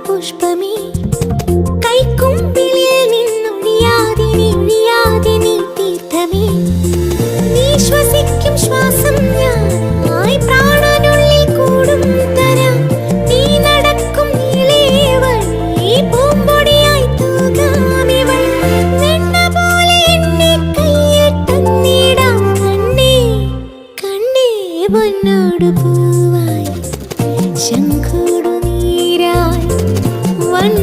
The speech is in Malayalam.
പുഷ്പമേ കൈക്കുമ്പിളിൽ നിന്നൊഴിയാതെ നീ ഒഴിയാതെ നീ തീർത്ഥമേ നീ ശ്വസിക്കും ശ്വാസം ഞാനായി പ്രാണനുള്ളിൽ കൂടും തരാം നീ നടക്കും നീളേ വഴി പൂമ്പൊടിയായി തൂകാമിവൾ വെണ്ണ പോലെ എന്നെ കയ്യിൽ തന്നിടാം കണ്ണേ കണ്ണേ പൊന്നോട് പൂവായി ശംഖുടു നീരായി വൻ